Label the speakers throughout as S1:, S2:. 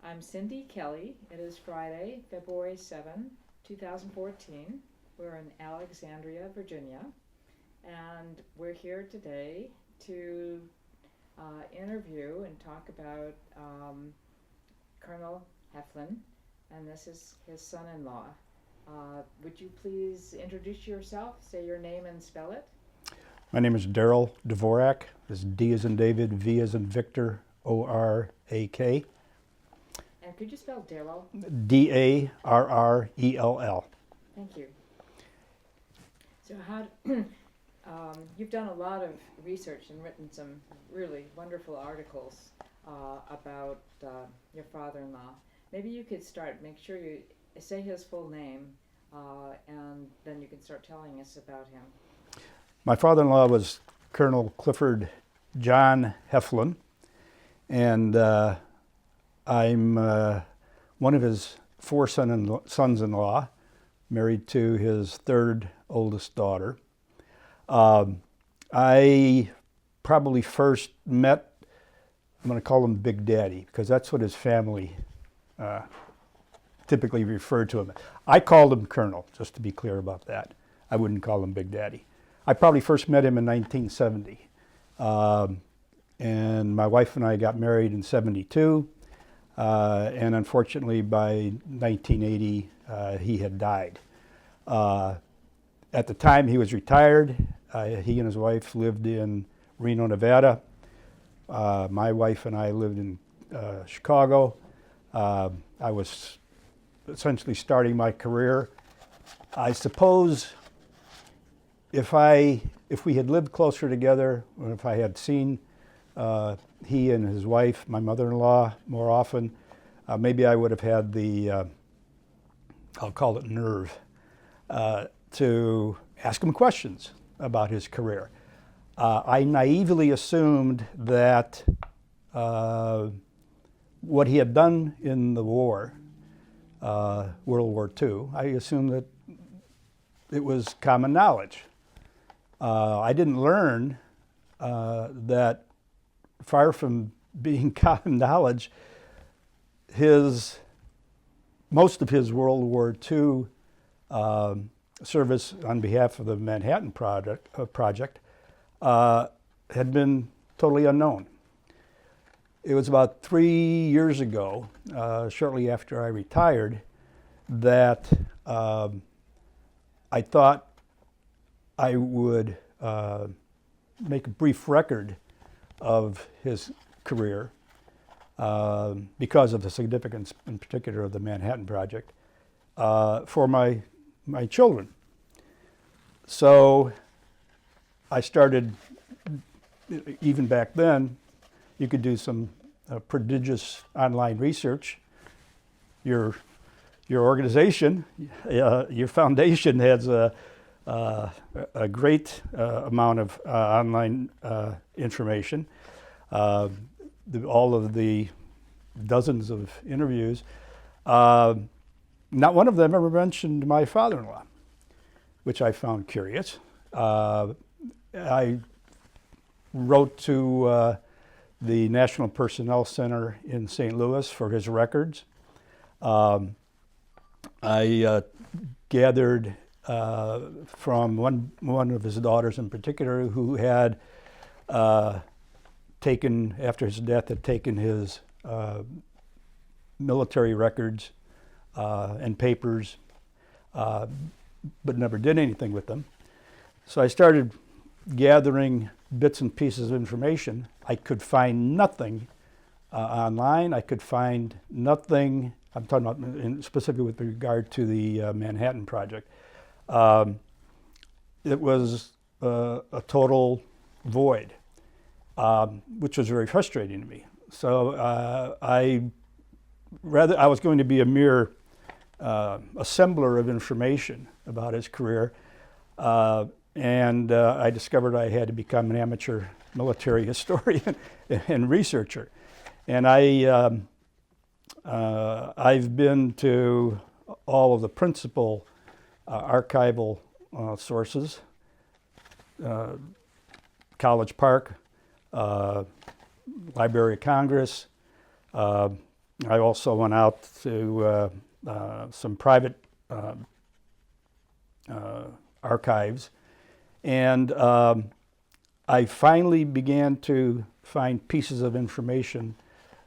S1: I'm Cindy Kelly. It is Friday, February 7, 2014. We're in Alexandria, Virginia, and we're here today to interview and talk about Colonel Heflin, and this is his son-in-law. Would you please introduce yourself, say your name and spell it?
S2: My name is Darrell Dvorak. This is D as in David, V as in Victor, O-R-A-K.
S1: And could you spell Darrell?
S2: D-A-R-R-E-L-L.
S1: Thank you. So you've done a lot of research and written some really wonderful articles about your father-in-law. Maybe you could start, make sure you say his full name, and then you can start telling us about him.
S2: My father-in-law was Colonel Clifford John Heflin, and I'm one of his four sons-in-law, married to his third oldest daughter. I probably first met, I'm going to call him Big Daddy, because that's what his family typically referred to him. I called him Colonel, just to be clear about that. I wouldn't call him Big Daddy. I probably first met him in 1970. And my wife and I got married in 72. And unfortunately, by 1980, he had died. At the time, he was retired. He and his wife lived in Reno, Nevada. My wife and I lived in Chicago. I was essentially starting my career. I suppose if we had lived closer together, or if I had seen he and his wife, my mother-in-law, more often, maybe I would have had the, I'll call it nerve, to ask him questions about his career. I naively assumed that what he had done in the war, World War II, I assumed that it was common knowledge. I didn't learn that far from being common knowledge, most of his World War II service on behalf of the Manhattan Project had been totally unknown. It was about 3 years ago, shortly after I retired, that I thought I would make a brief record of his career because of the significance, in particular, of the Manhattan Project for my children. So I started, even back then, you could do some prodigious online research. Your organization, your foundation has a great amount of online information. All of the dozens of interviews. Not one of them ever mentioned my father-in-law, which I found curious. I wrote to the National Personnel Center in St. Louis for his records. I gathered from one of his daughters in particular, who had taken, after his death, had taken his military records and papers, but never did anything with them. So I started gathering bits and pieces of information. I could find nothing online. I could find nothing, I'm talking about specifically with regard to the Manhattan Project. It was a total void, which was very frustrating to me. So I was going to be a mere assembler of information about his career, and I discovered I had to become an amateur military historian and researcher. And I've been to all of the principal archival sources, College Park, Library of Congress, I also went out to some private archives, and I finally began to find pieces of information,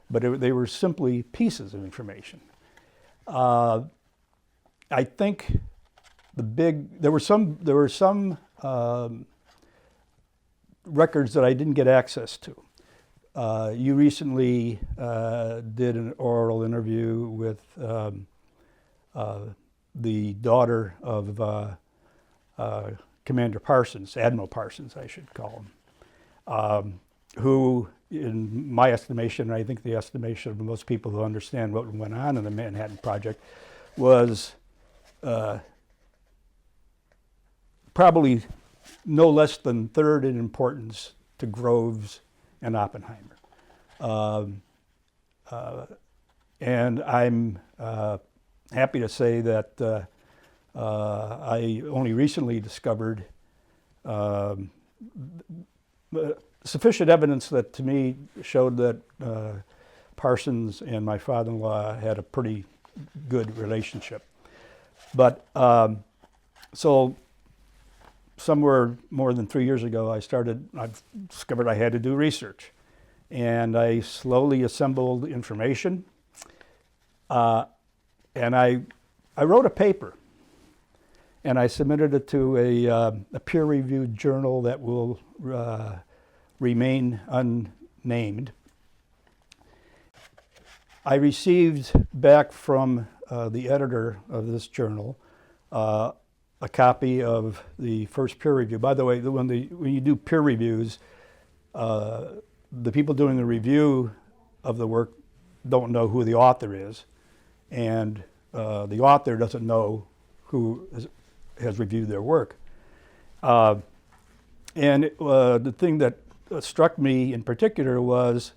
S2: but they were simply pieces of information. I think there were some records that I didn't get access to. You recently did an oral interview with the daughter of Commander Parsons, Admiral Parsons, I should call him, who, in my estimation, and I think the estimation of most people who understand what went on in the Manhattan Project, was probably no less than third in importance to Groves and Oppenheimer. And I'm happy to say that I only recently discovered sufficient evidence that to me showed that Parsons and my father-in-law had a pretty good relationship. But so somewhere more than 3 years ago, I discovered I had to do research. And I slowly assembled information. And I wrote a paper. And I submitted it to a peer-reviewed journal that will remain unnamed. I received back from the editor of this journal a copy of the first peer review. By the way, when you do peer reviews, the people doing the review of the work don't know who the author is, and the author doesn't know who has reviewed their work. And the thing that struck me in particular was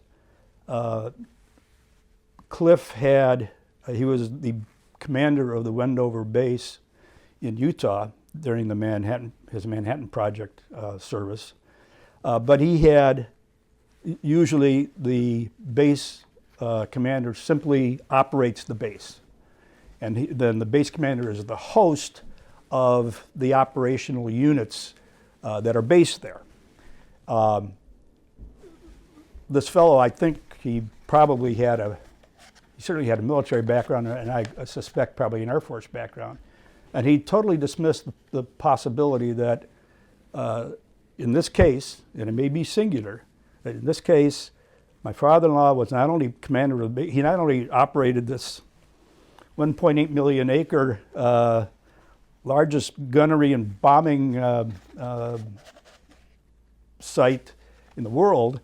S2: Cliff he was the commander of the Wendover base in Utah during his Manhattan Project service. But he had, usually the base commander simply operates the base. And then the base commander is the host of the operational units that are based there. This fellow, I think he certainly had a military background, and I suspect probably an Air Force background. And he totally dismissed the possibility that in this case, and it may be singular, that in this case, my father-in-law was not only commander of the base, he not only operated this 1.8 million acre largest gunnery and bombing site in the world,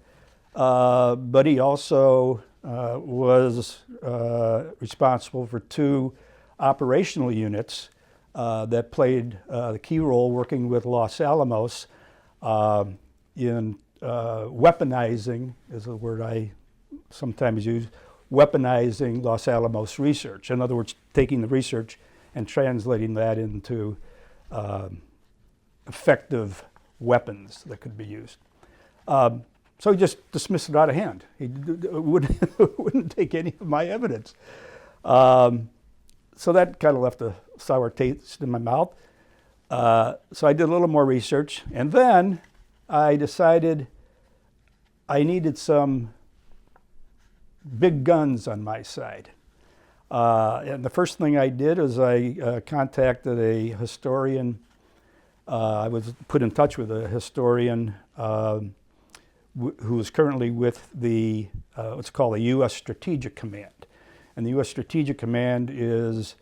S2: but he also was responsible for 2 operational units that played the key role working with Los Alamos in weaponizing, is a word I sometimes use, weaponizing Los Alamos research. In other words, taking the research and translating that into effective weapons that could be used. So he just dismissed it out of hand. He wouldn't take any of my evidence. So that kind of left a sour taste in my mouth. So I did a little more research, and then I decided I needed some big guns on my side. And the first thing I did is I contacted a historian. I was put in touch with a historian who is currently with the what's called the U.S. Strategic Command. And the U.S. Strategic Command is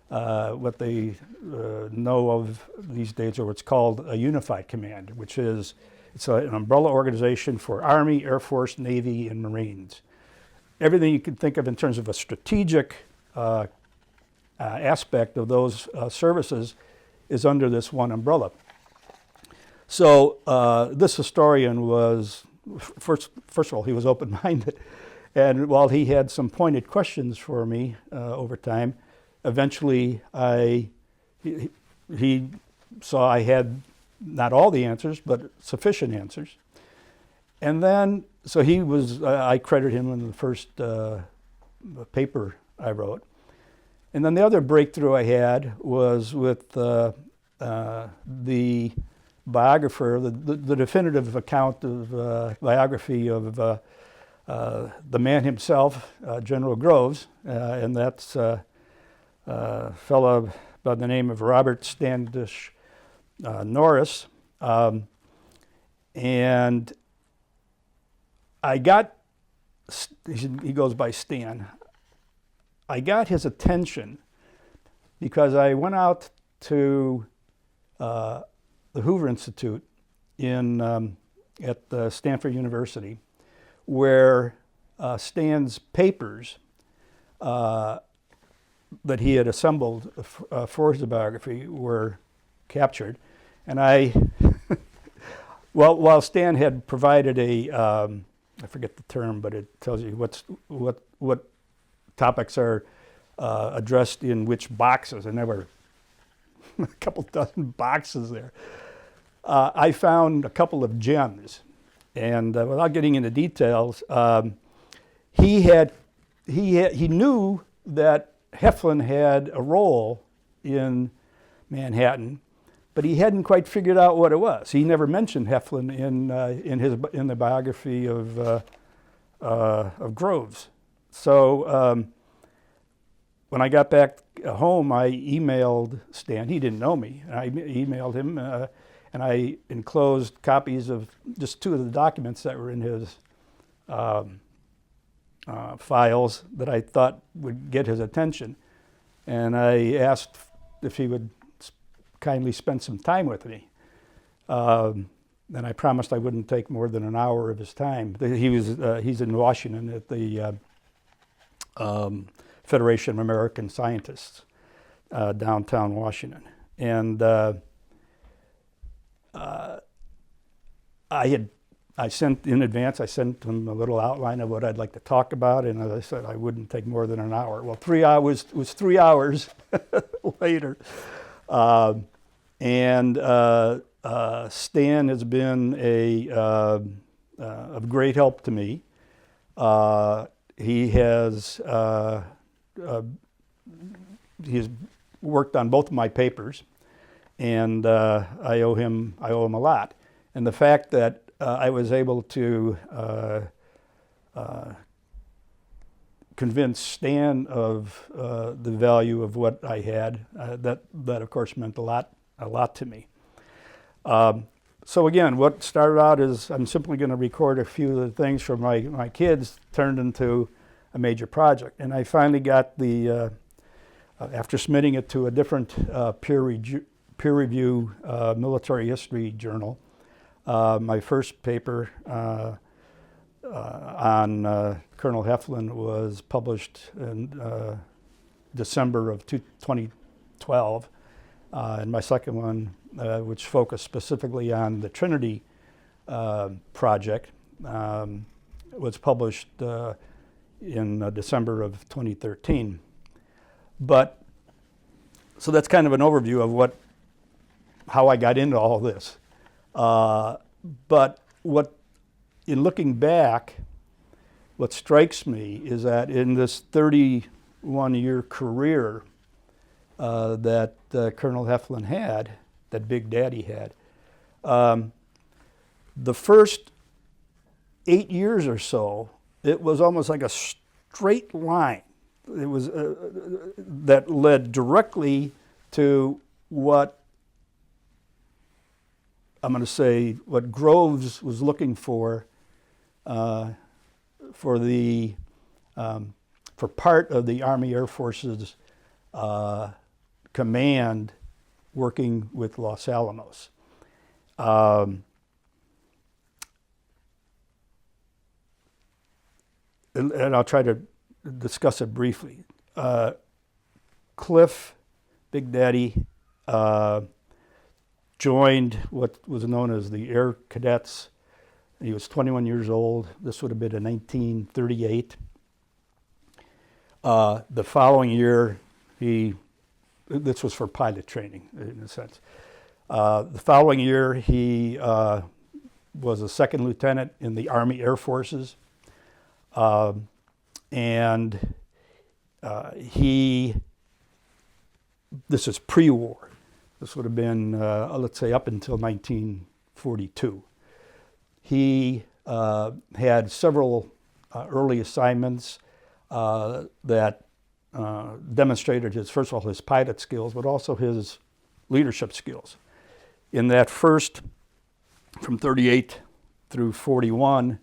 S2: what they know of these days, or what's called a unified command, which is an umbrella organization for Army, Air Force, Navy, and Marines. Everything you can think of in terms of a strategic aspect of those services is under this one umbrella. So this historian was, first of all, he was open-minded. And while he had some pointed questions for me over time, eventually he saw I had not all the answers, but sufficient answers. And then, so he was, I credit him in the first paper I wrote. And then the other breakthrough I had was with the biographer, the definitive account of biography of the man himself, General Groves, and that's a fellow by the name of Robert Standish Norris. And I got, he goes by Stan, I got his attention because I went out to the Hoover Institute at Stanford University, where Stan's papers that he had assembled for his biography were captured. And while Stan had provided I forget the term, but it tells you what topics are addressed in which boxes, and there were a couple dozen boxes there. I found a couple of gems, and without getting into details, he knew that Heflin had a role in Manhattan, but he hadn't quite figured out what it was. He never mentioned Heflin in the biography of Groves. So when I got back home, I emailed Stan. He didn't know me. I emailed him, and I enclosed copies of just two of the documents that were in his files that I thought would get his attention. And I asked if he would kindly spend some time with me. And I promised I wouldn't take more than an hour of his time. He's in Washington at the Federation of American Scientists, downtown Washington. And I sent in advance, I sent him a little outline of what I'd like to talk about, and as I said, I wouldn't take more than an hour. Well, 3 hours, it was 3 hours later. Stan has been of great help to me. He has worked on both of my papers, and I owe him a lot. And the fact that I was able to convince Stan of the value of what I had, that of course meant a lot to me. So again, what started out is I'm simply going to record a few of the things from my kids turned into a major project. And I finally got after submitting it to a different peer review military history journal, my first paper on Colonel Heflin was published in December of 2012. And my second one, which focused specifically on the Trinity project, was published in December of 2013. So that's kind of an overview of how I got into all this. But in looking back, what strikes me is that in this 31-year career that Colonel Heflin had, that Big Daddy had, the first 8 years or so, it was almost like a straight line. It was that led directly to what I'm going to say what Groves was looking for part of the Army Air Force's command working with Los Alamos. And I'll try to discuss it briefly. Cliff, Big Daddy, joined what was known as the Air Cadets. He was 21 years old. This would have been in 1938. The following year, this was for pilot training, in a sense. The following year, he was a second lieutenant in the Army Air Forces. And this is pre-war. This would have been, let's say, up until 1942. He had several early assignments that demonstrated first of all, his pilot skills, but also his leadership skills. In that first, from 38 through 41,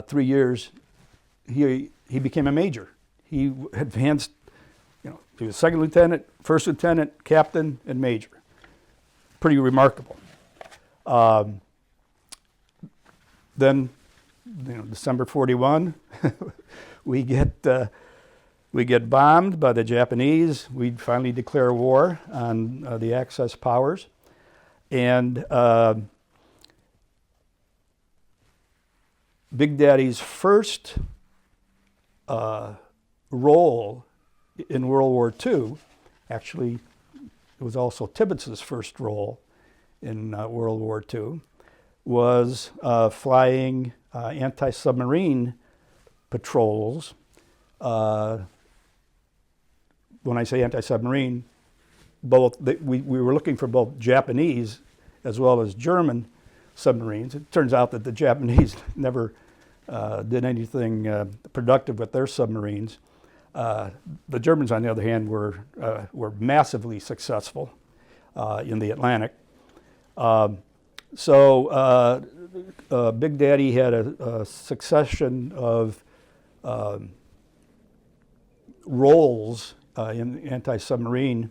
S2: 3 years, he became a major. He advanced, he was second lieutenant, first lieutenant, captain, and major. Pretty remarkable. Then, December 41, we get bombed by the Japanese. We finally declare war on the Axis powers, and Big Daddy's first role in World War II, actually, it was also Tibbets' first role in World War II, was flying anti-submarine patrols. When I say anti-submarine, we were looking for both Japanese as well as German submarines. It turns out that the Japanese never did anything productive with their submarines. The Germans, on the other hand, were massively successful in the Atlantic. So Big Daddy had a succession of roles in anti-submarine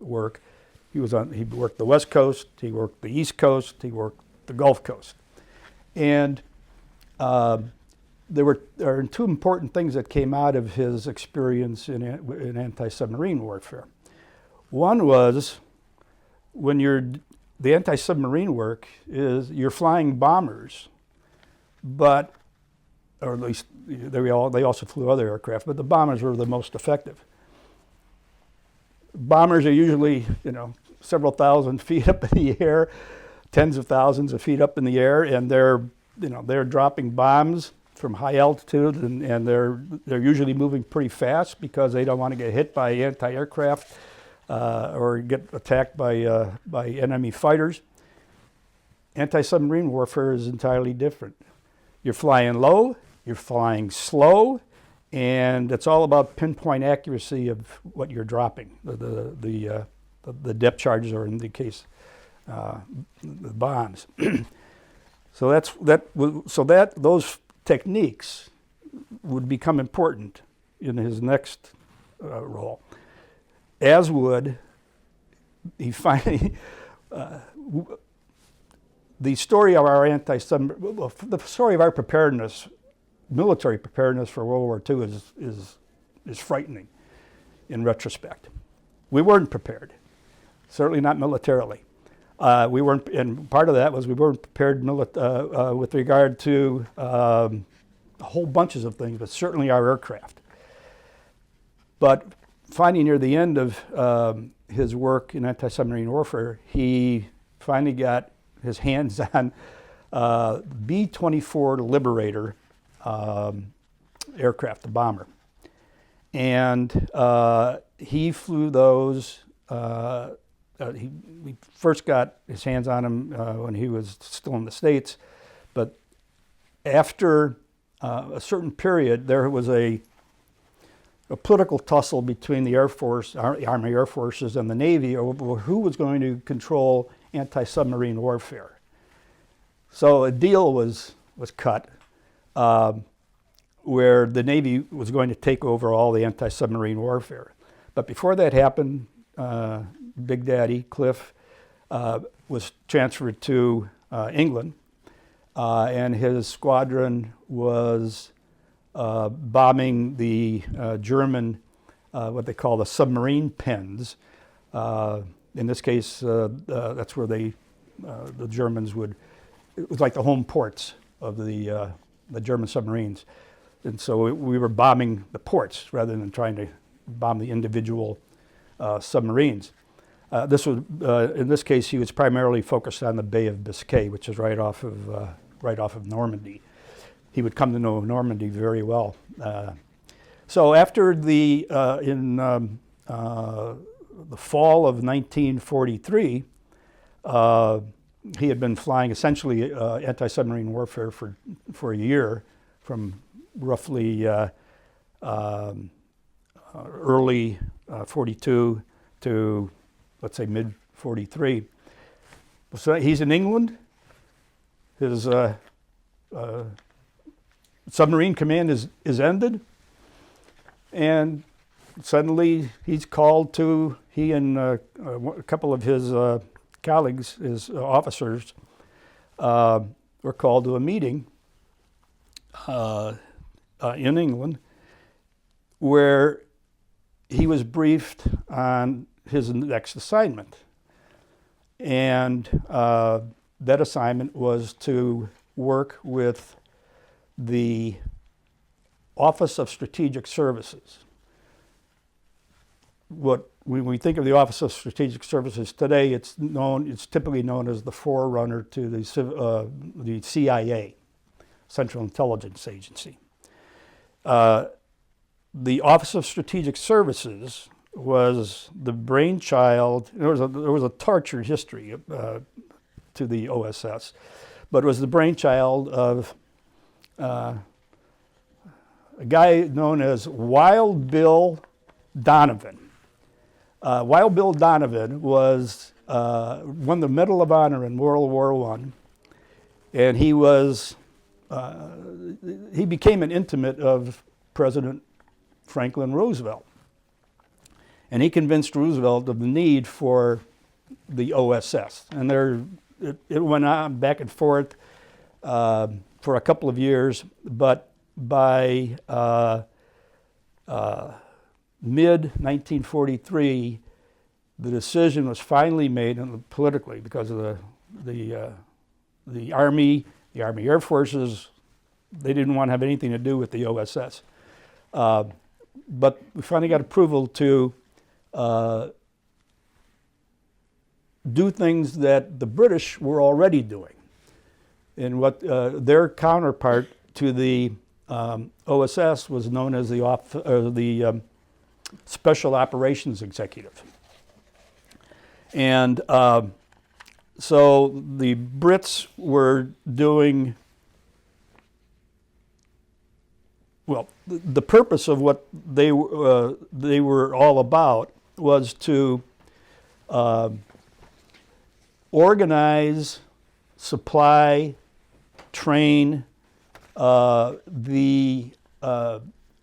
S2: work. He worked the West Coast, he worked the East Coast, he worked the Gulf Coast. And there are two important things that came out of his experience in anti-submarine warfare. One was the anti-submarine work is you're flying bombers, or at least they also flew other aircraft, but the bombers were the most effective. Bombers are usually, several thousand feet up in the air, tens of thousands of feet up in the air, and they're dropping bombs from high altitude, and they're usually moving pretty fast because they don't want to get hit by anti-aircraft or get attacked by enemy fighters. Anti-submarine warfare is entirely different. You're flying low, you're flying slow, and it's all about pinpoint accuracy of what you're dropping, the depth charges, or in the case, the bombs. So those techniques would become important in his next role. As would he finally. The story of our the story of our preparedness, military preparedness for World War II is frightening in retrospect. We weren't prepared, certainly not militarily. We weren't, and part of that was we weren't prepared with regard to a whole bunches of things, but certainly our aircraft. But finally, near the end of his work in anti-submarine warfare, he finally got his hands on B-24 Liberator aircraft, the bomber. And he flew those. He first got his hands on him when he was still in the States, but after a certain period, there was a political tussle between the Air Force, Army Air Forces, and the Navy over who was going to control anti-submarine warfare. So a deal was cut where the Navy was going to take over all the anti-submarine warfare. But before that happened, Big Daddy, Cliff, was transferred to England, and his squadron was bombing the German, what they call the submarine pens. In this case, that's where the Germans would, it was like the home ports of the German submarines. And so we were bombing the ports rather than trying to bomb the individual submarines. In this case, he was primarily focused on the Bay of Biscay, which is right off of Normandy. He would come to know Normandy very well. So after the fall of 1943, he had been flying essentially anti-submarine warfare for a year, from roughly early 42 to, let's say, mid 43. So he's in England. His submarine command is ended, and suddenly he's called to, he and a couple of his colleagues, his officers, were called to a meeting in England, where he was briefed on his next assignment. And that assignment was to work with the Office of Strategic Services. When we think of the Office of Strategic Services today, it's typically known as the forerunner to the CIA, Central Intelligence Agency. The Office of Strategic Services was the brainchild. There was a tortured history to the OSS, but it was the brainchild of a guy known as Wild Bill Donovan. Wild Bill Donovan won the Medal of Honor in World War I, and he became an intimate of President Franklin Roosevelt. And he convinced Roosevelt of the need for the OSS. And it went on back and forth for a couple of years, but by mid-1943, the decision was finally made, and politically, because of the Army, the Army Air Forces, they didn't want to have anything to do with the OSS. But we finally got approval to do things that the British were already doing. And what their counterpart to the OSS was known as the Special Operations Executive. And so the Brits were doing, well, the purpose of what they were all about was to organize, supply, train the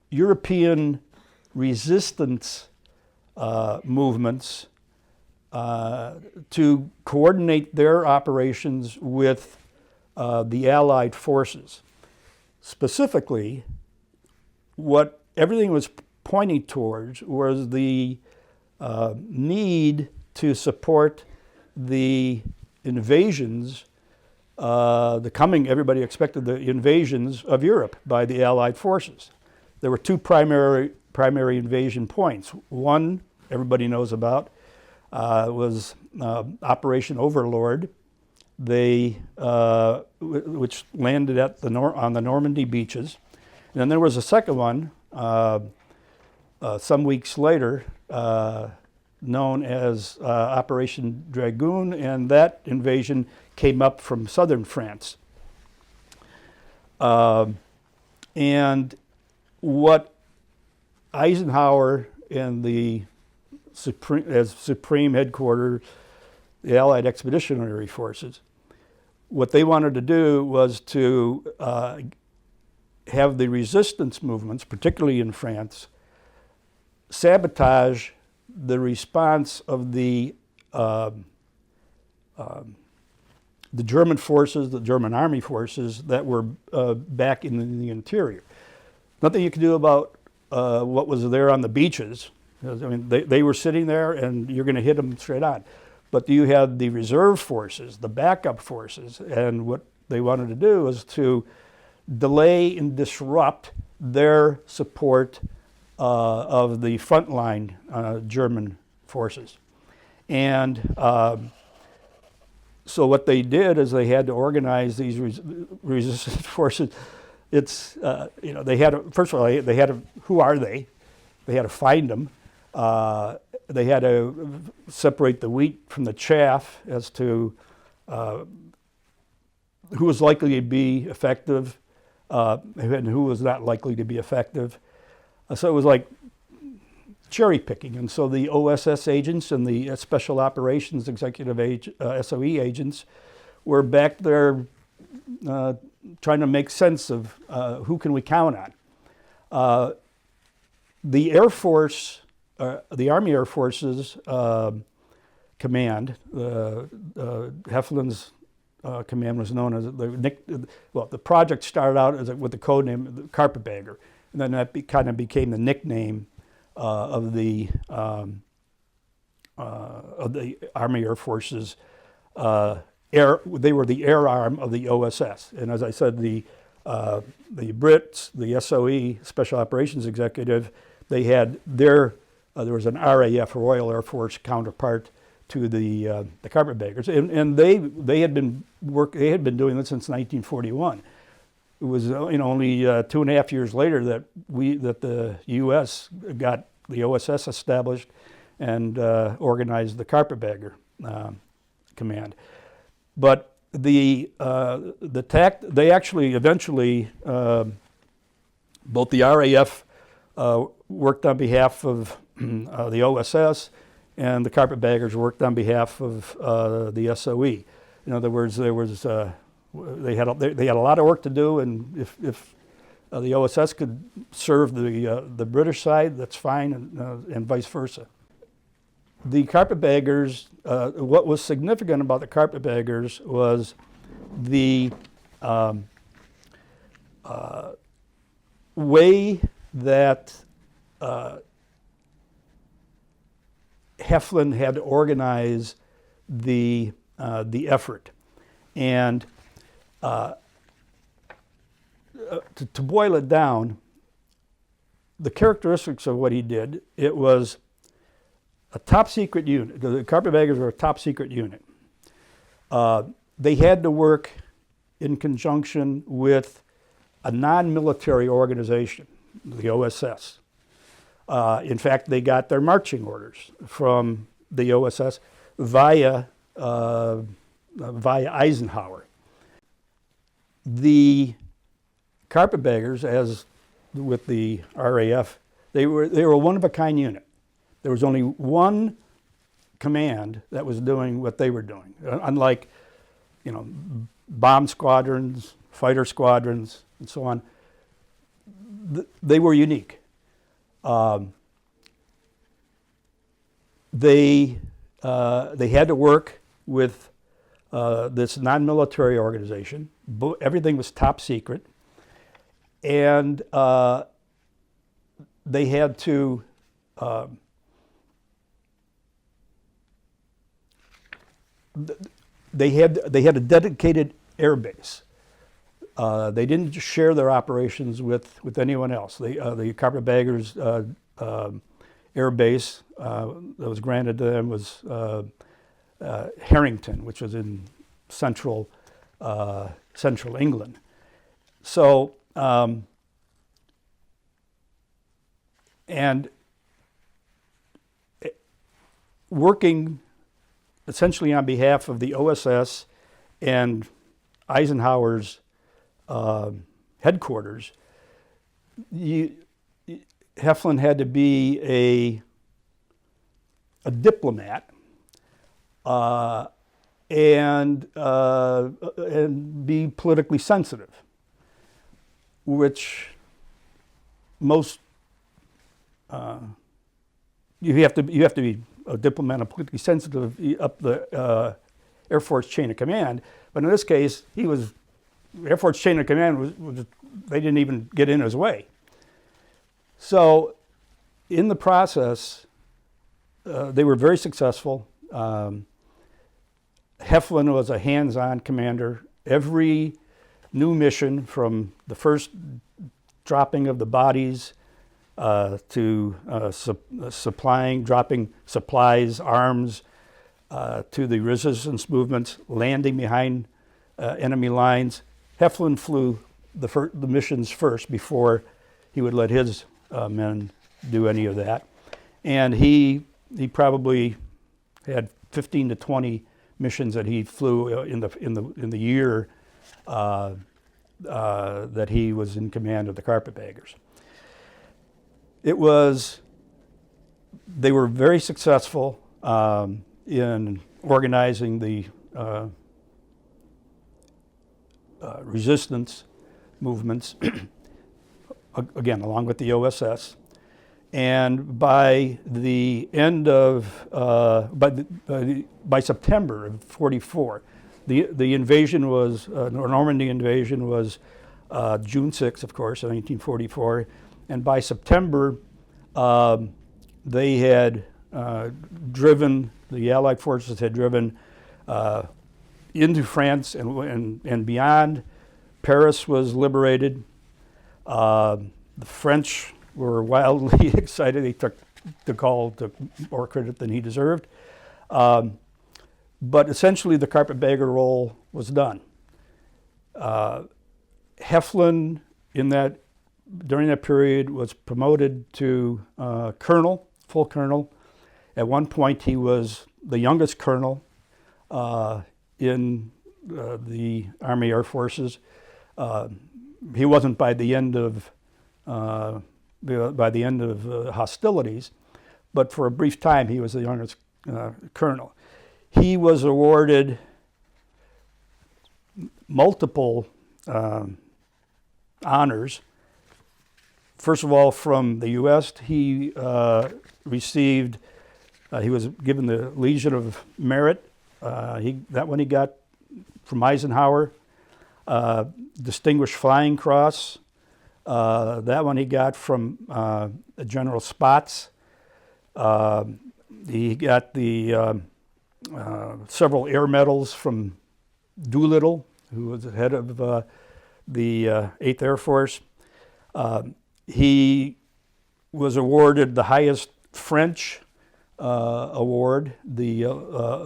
S2: European resistance movements to coordinate their operations with the Allied forces. Specifically, what everything was pointing towards was the need to support the invasions, everybody expected the invasions of Europe by the Allied forces. There were two primary invasion points. One, everybody knows about, was Operation Overlord, which landed on the Normandy beaches. And then there was a second one, some weeks later, known as Operation Dragoon, and that invasion came up from southern France. And what Eisenhower and as Supreme Headquarters, the Allied Expeditionary Forces, what they wanted to do was to have the resistance movements, particularly in France, sabotage the response of the German forces, the German army forces that were back in the interior. Nothing you could do about what was there on the beaches. I mean, they were sitting there, and you're going to hit them straight on. But you had the reserve forces, the backup forces, and what they wanted to do was to delay and disrupt their support of the frontline German forces. And so what they did is they had to organize these resistance forces it's they had to, first of all they had to, who are they? They had to find them. They had to separate the wheat from the chaff as to who was likely to be effective and who was not likely to be effective. So it was like cherry picking. And so the OSS agents and the Special Operations Executive SOE agents were back there trying to make sense of who can we count on. The Air Force, the Army Air Force's command, Heflin's command was known as the project started out as with the code name the Carpetbagger, and then that kind of became the nickname of the Army Air Force's they were the air arm of the OSS, and as I said, the Brits, the SOE, Special Operations Executive, they had their there was an RAF, Royal Air Force counterpart to the Carpetbaggers, and they had been doing this since 1941. It was only 2.5 years later that the U.S. got the OSS established and organized the Carpetbagger command. But they actually eventually both the RAF worked on behalf of the OSS, and the Carpetbaggers worked on behalf of the SOE. In other words, they had a lot of work to do, and if the OSS could serve the British side, that's fine, and vice versa. The Carpetbaggers, what was significant about the Carpetbaggers was the way that Heflin had to organize the effort, and to boil it down, the characteristics of what he did, it was a top secret unit. The Carpetbaggers were a top secret unit. They had to work in conjunction with a non-military organization, the OSS. In fact, they got their marching orders from the OSS via Eisenhower. The Carpetbaggers, as with the RAF, they were a one-of-a-kind unit. There was only one command that was doing what they were doing. Unlike, bomb squadrons, fighter squadrons, and so on, they were unique. They had to work with this non-military organization. Everything was top secret, and they had to they had a dedicated air base. They didn't share their operations with anyone else. The Carpetbaggers air base that was granted to them was Harrington, which was in central England. So, and working essentially on behalf of the OSS and Eisenhower's headquarters, Heflin had to be a diplomat and be politically sensitive, which most you have to be a diplomat and politically sensitive up the Air Force chain of command. But in this case, the Air Force chain of command was they didn't even get in his way. So in the process, they were very successful. Heflin was a hands-on commander. Every new mission, from the first dropping of the bodies to dropping supplies, arms, to the resistance movements, landing behind enemy lines, Heflin flew the missions first before he would let his men do any of that. And he probably had 15 to 20 missions that he flew in the year that he was in command of the Carpetbaggers. They were very successful in organizing the resistance movements, again, along with the OSS. And by the end of, by September of '44, the invasion was, Normandy invasion was June 6th, of course, of 1944. And by September, they had the Allied forces had driven into France and beyond. Paris was liberated. The French were wildly excited. They took the call to more credit than he deserved. But essentially the carpetbagger role was done. Heflin, during that period, was promoted to colonel, full colonel. At one point he was the youngest colonel in the Army Air Forces. He wasn't by the end of hostilities, but for a brief time he was the youngest colonel. He was awarded multiple honors. First of all, from the U.S., he received. He was given the Legion of Merit. That one he got from Eisenhower. Distinguished Flying Cross. That one he got from General Spaatz. He got the several air medals from Doolittle, who was the head of the 8th Air Force. He was awarded the highest French award, the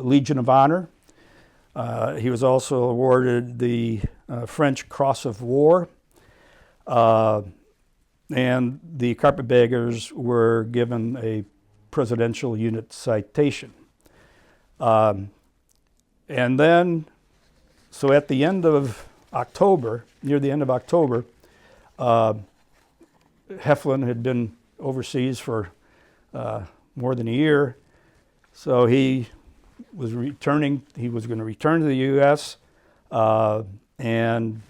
S2: Legion of Honor. He was also awarded the French Cross of War. And the Carpetbaggers were given a Presidential Unit Citation. And then, so at the end of October, near the end of October, Heflin had been overseas for more than a year. So he was returning. He was going to return to the U.S. And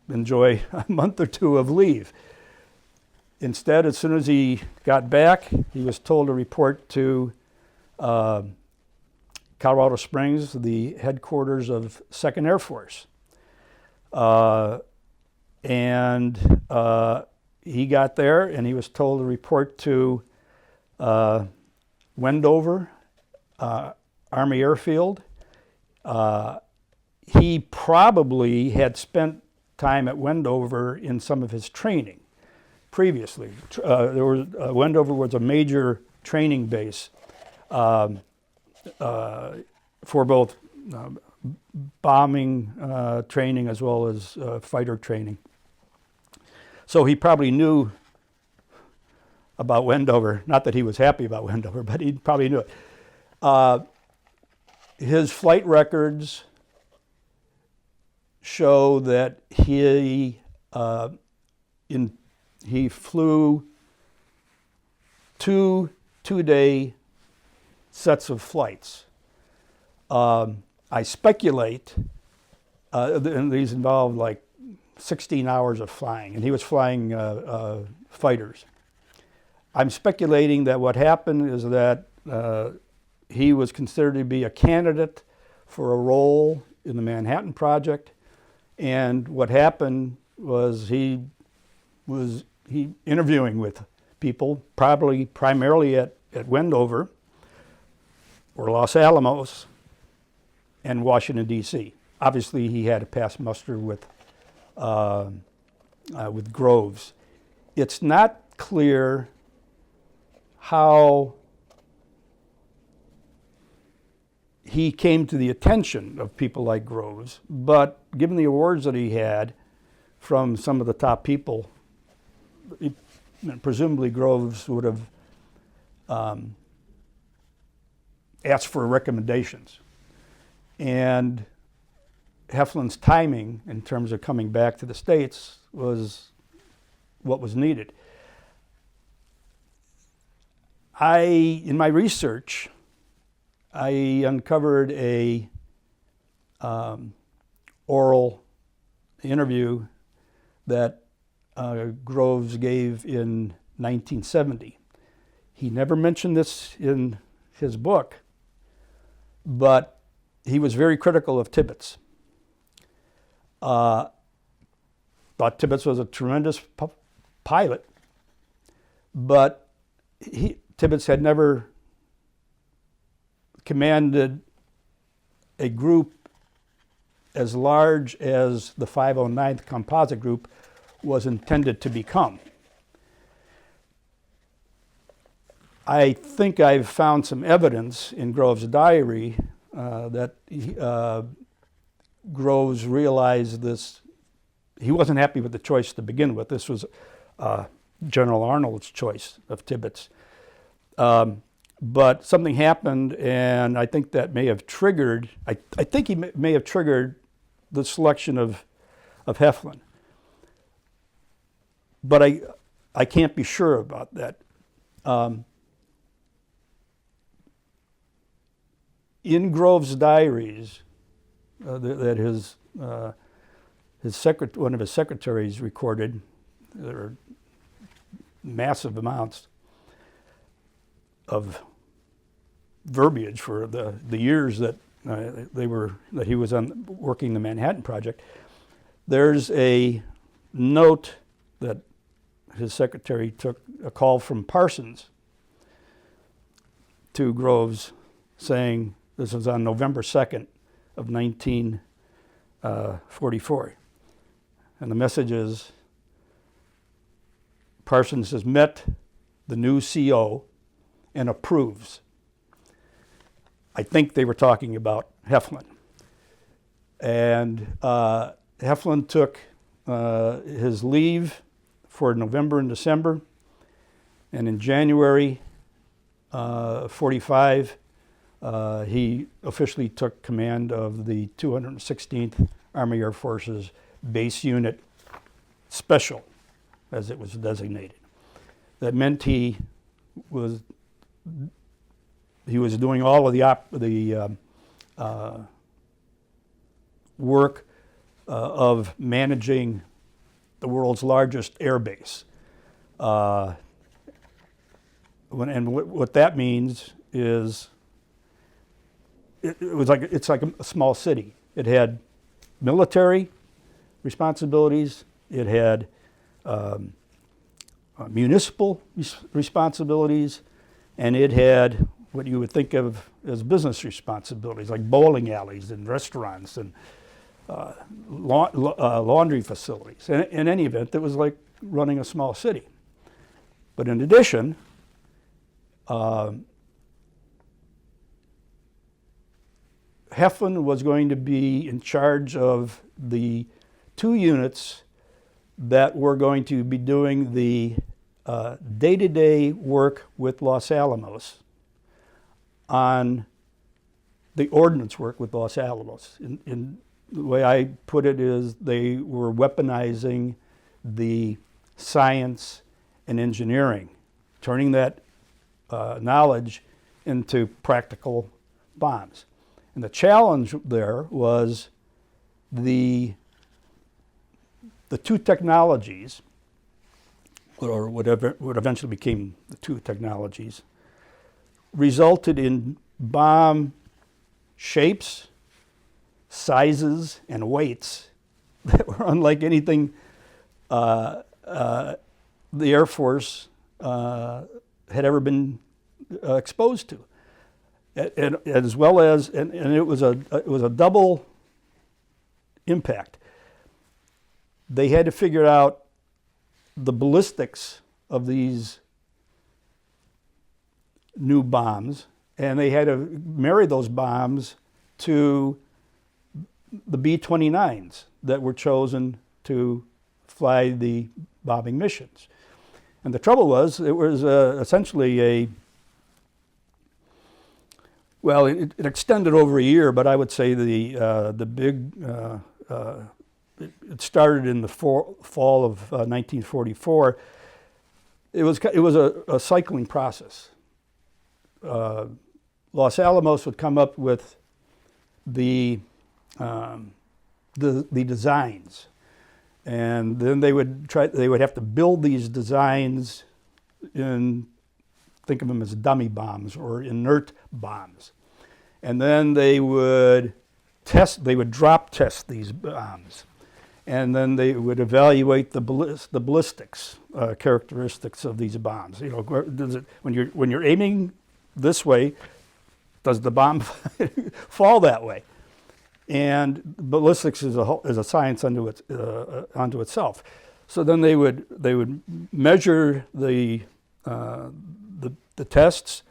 S2: enjoy a month or two of leave. Instead, as soon as he got back, he was told to report to Colorado Springs, the headquarters of 2nd Air Force. And he got there, and he was told to report to Wendover Army Airfield. He probably had spent time at Wendover in some of his training previously. Wendover was a major training base for both bombing training as well as fighter training. So he probably knew about Wendover. Not that he was happy about Wendover, but he probably knew it. His flight records show that he flew two-day sets of flights. I speculate, and these involved like 16 hours of flying, and he was flying fighters. I'm speculating that what happened is that he was considered to be a candidate for a role in the Manhattan Project, and what happened was he was interviewing with people, probably primarily at Wendover or Los Alamos and Washington, D.C. Obviously, he had to pass muster with Groves. It's not clear how he came to the attention of people like Groves, but given the awards that he had from some of the top people. Presumably Groves would have asked for recommendations. And Heflin's timing in terms of coming back to the States was what was needed. In my research, I uncovered a oral interview that Groves gave in 1970. He never mentioned this in his book, but he was very critical of Tibbets. Thought Tibbets was a tremendous pilot, but Tibbets had never commanded a group as large as the 509th Composite Group was intended to become. I think I've found some evidence in Groves' diary that Groves realized this. He wasn't happy with the choice to begin with. This was General Arnold's choice of Tibbets. But something happened, and I think that may have triggered, I think he may have triggered the selection of Heflin. But I can't be sure about that. In Groves' diaries that one of his secretaries recorded, there are massive amounts of verbiage for the years that he was working the Manhattan Project. There's a note that his secretary took a call from Parsons to Groves saying, this was on November 2nd of 1944. And the message is, Parsons has met the new CO and approves. I think they were talking about Heflin. And Heflin took his leave for November and December. And in January 45, he officially took command of the 216th Army Air Forces Base Unit Special, as it was designated. That meant he was doing all of the work of managing the world's largest air base. And what that means is it's like a small city. It had military responsibilities. It had municipal responsibilities, and it had what you would think of as business responsibilities, like bowling alleys and restaurants and laundry facilities. In any event, it was like running a small city. But in addition, Heflin was going to be in charge of the 2 units that were going to be doing the day-to-day work with Los Alamos on the ordnance work with Los Alamos. In the way I put it is they were weaponizing the science and engineering, turning that knowledge into practical bombs. And the challenge there was the 2 technologies, or whatever what eventually became the 2 technologies, resulted in bomb shapes, sizes, and weights that were unlike anything the Air Force had ever been exposed to. And as well as, and it was a double impact. They had to figure out the ballistics of these new bombs, and they had to marry those bombs to the B-29s that were chosen to fly the bombing missions. And the trouble was, it was essentially well, it extended over a year, but I would say the big, it started in the fall of 1944. It was a cycling process. Los Alamos would come up with the designs, and then they would have to build these designs in, think of them as dummy bombs or inert bombs, and then they would drop test these bombs, and then they would evaluate the ballistics characteristics of these bombs. You know, when you're aiming this way, does the bomb fall that way? And ballistics is a science unto itself. So then they would measure the tests.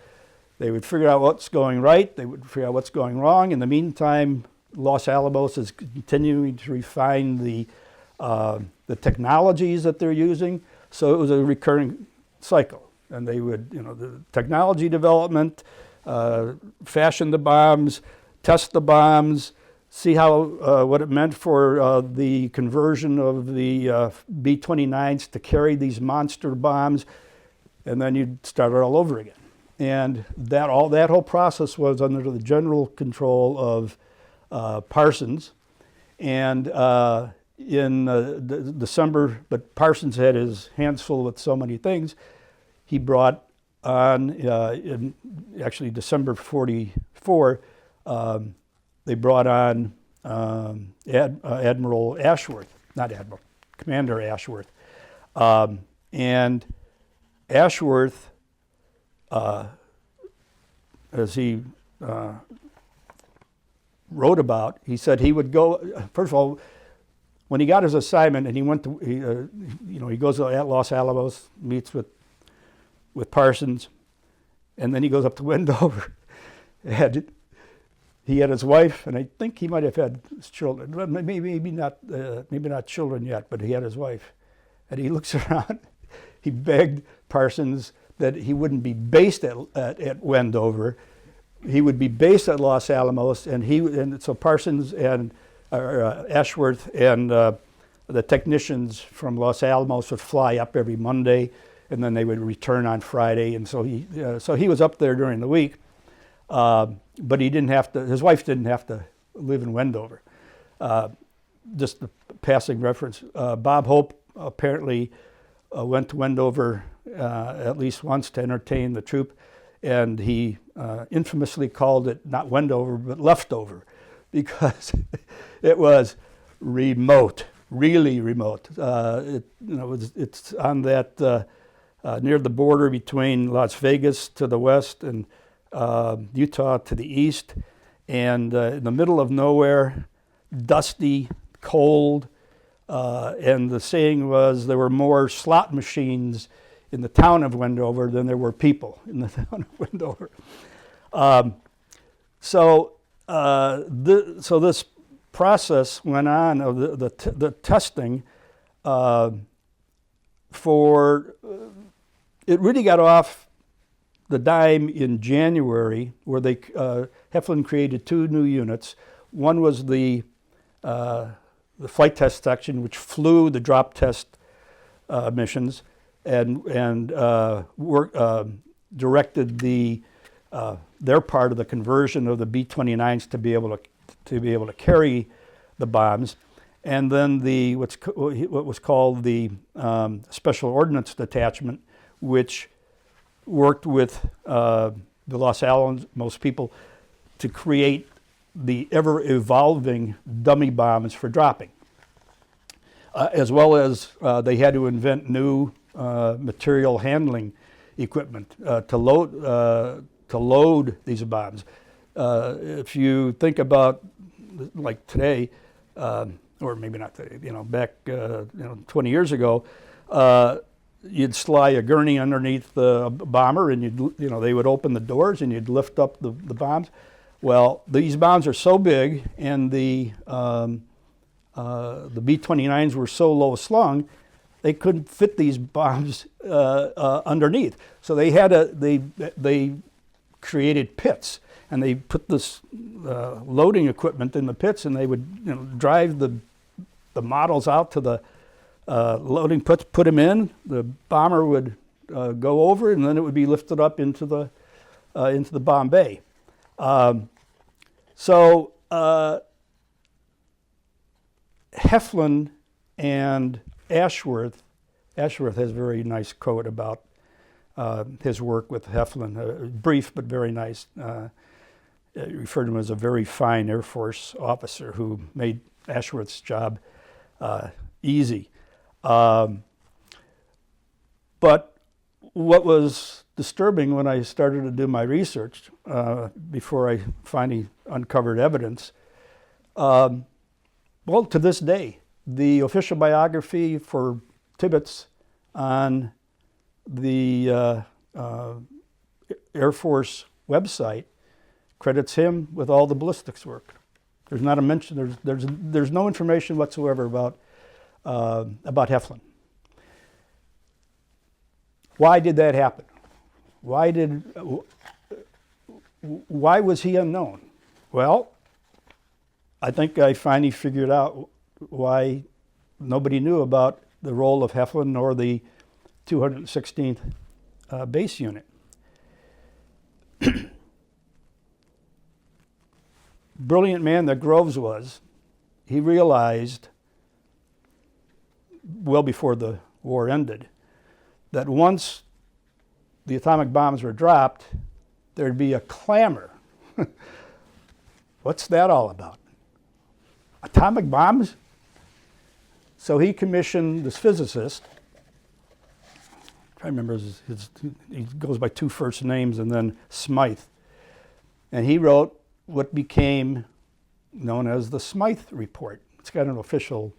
S2: They would figure out what's going right. They would figure out what's going wrong. In the meantime, Los Alamos is continuing to refine the technologies that they're using. So it was a recurring cycle. And they would, the technology development, fashion the bombs, test the bombs, see how what it meant for the conversion of the B-29s to carry these monster bombs, and then you'd start it all over again. And that whole process was under the general control of Parsons. And in December, but Parsons had his hands full with so many things, he brought on, in actually December 44, they brought on Admiral Ashworth, not Admiral, Commander Ashworth. And Ashworth, as he wrote about, he said he would go, first of all, when he got his assignment and he went to, he goes to Los Alamos, meets with Parsons, and then he goes up to Wendover. And he had his wife, and I think he might have had his children. Maybe not children yet, but he had his wife. And he looks around. He begged Parsons that he wouldn't be based at Wendover. He would be based at Los Alamos, and so Parsons and Ashworth and the technicians from Los Alamos would fly up every Monday, and then they would return on Friday. And so he was up there during the week, but he didn't have to. His wife didn't have to live in Wendover. Just a passing reference. Bob Hope apparently went to Wendover at least once to entertain the troop, and he infamously called it not Wendover but Leftover, because it was remote, really remote. It's on that near the border between Las Vegas to the west and Utah to the east, and in the middle of nowhere, dusty, cold, and the saying was there were more slot machines in the town of Wendover than there were people in the town of Wendover. So this process went on of the testing it really got off the dime in January, where Heflin created two new units. One was the flight test section, which flew the drop test missions, and directed their part of the conversion of the B-29s to be able to carry the bombs, and then what was called the Special Ordnance Detachment, which worked with the Los Alamos people to create the ever-evolving dummy bombs for dropping, as well as they had to invent new material handling equipment to load these bombs. If you think about, like today, or maybe not today, back 20 years ago, you'd slide a gurney underneath the bomber, and they would open the doors, and you'd lift up the bombs. Well, these bombs are so big, and the the B-29s were so low slung, they couldn't fit these bombs underneath. So they created pits, and they put this loading equipment in the pits, and they would drive the models out to the loading pits, put them in. The bomber would go over, and then it would be lifted up into the bomb bay. So Heflin and Ashworth has a very nice quote about his work with Heflin, brief but very nice. Referred to him as a very fine Air Force officer who made Ashworth's job easy. But what was disturbing when I started to do my research, before I finally uncovered evidence, well, to this day, the official biography for Tibbets on the Air Force website credits him with all the ballistics work. There's not a mention. There's no information whatsoever about Heflin. Why did that happen? Why was he unknown? Well, I think I finally figured out why nobody knew about the role of Heflin or the 216th base unit. Brilliant man that Groves was, he realized well before the war ended that once the atomic bombs were dropped, there'd be a clamor. What's that all about? Atomic bombs? So he commissioned this physicist. I remember he goes by two first names and then Smythe. And he wrote what became known as the Smythe Report. It's got an official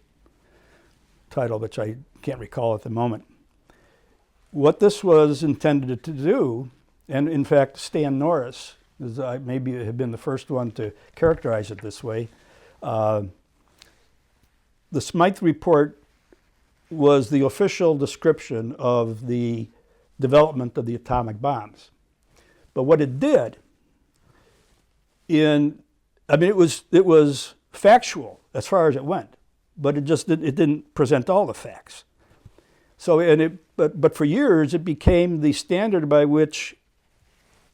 S2: title, which I can't recall at the moment. What this was intended to do, and in fact Stan Norris maybe have been the first one to characterize it this way, the Smythe Report was the official description of the development of the atomic bombs. But what it did, it was factual as far as it went, but it didn't present all the facts. So, but for years it became the standard by which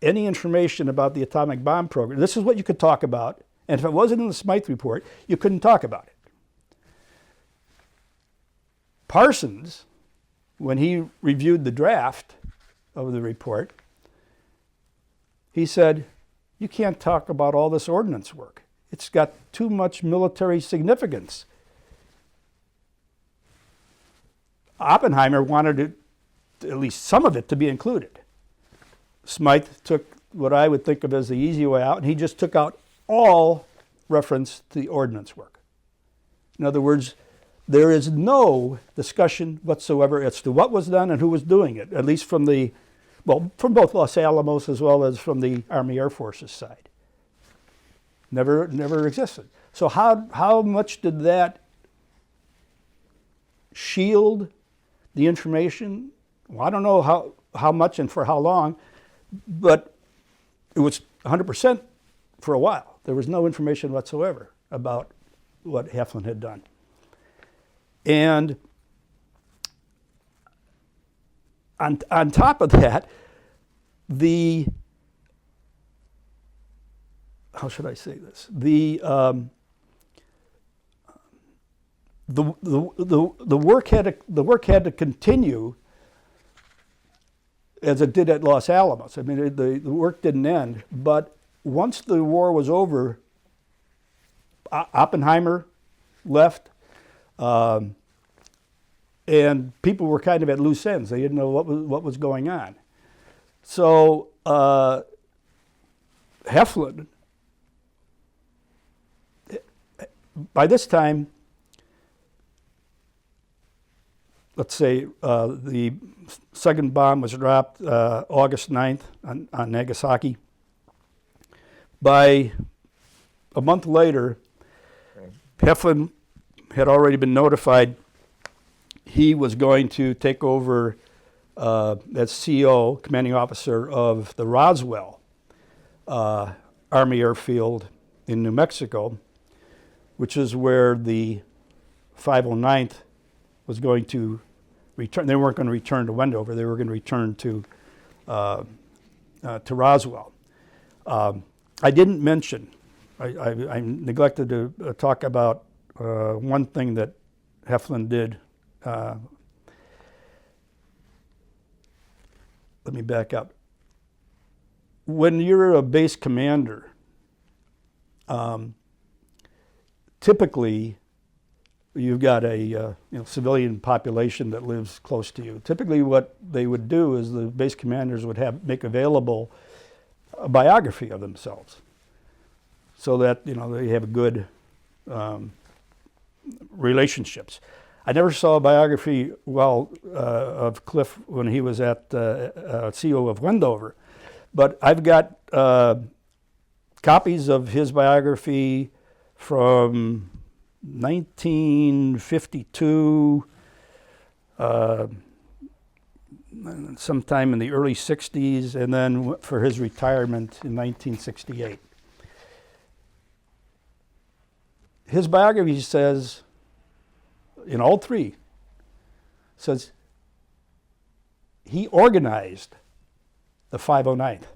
S2: any information about the atomic bomb program, this is what you could talk about, and if it wasn't in the Smythe Report, you couldn't talk about it. Parsons, when he reviewed the draft of the report, he said, you can't talk about all this ordnance work. It's got too much military significance. Oppenheimer wanted it, at least some of it, to be included. Smythe took what I would think of as the easy way out, and he just took out all reference to the ordnance work. In other words, there is no discussion whatsoever as to what was done and who was doing it, at least from from both Los Alamos as well as from the Army Air Force's side. Never existed. So how much did that shield the information? Well, I don't know how much and for how long, but it was 100% for a while. There was no information whatsoever about what Heflin had done. And on top of that, how should I say this? The work had to continue as it did at Los Alamos. I mean, the work didn't end, but once the war was over, Oppenheimer left. And people were kind of at loose ends. They didn't know what was going on. So Heflin, by this time, let's say the second bomb was dropped August 9th on Nagasaki. By a month later, Heflin had already been notified he was going to take over as CO, commanding officer of the Roswell Army Airfield in New Mexico, which is where the 509th was going to return. They weren't going to return to Wendover. They were going to return to Roswell. I didn't mention, I neglected to talk about one thing that Heflin did. Let me back up. When you're a base commander, typically you've got a civilian population that lives close to you. Typically what they would do is the base commanders would make available a biography of themselves so that they have a good relationships. I never saw a biography of Cliff when he was at CO of Wendover, but I've got copies of his biography from 1952, sometime in the early 60s, and then for his retirement in 1968. His biography says, in all three, says he organized the 509th.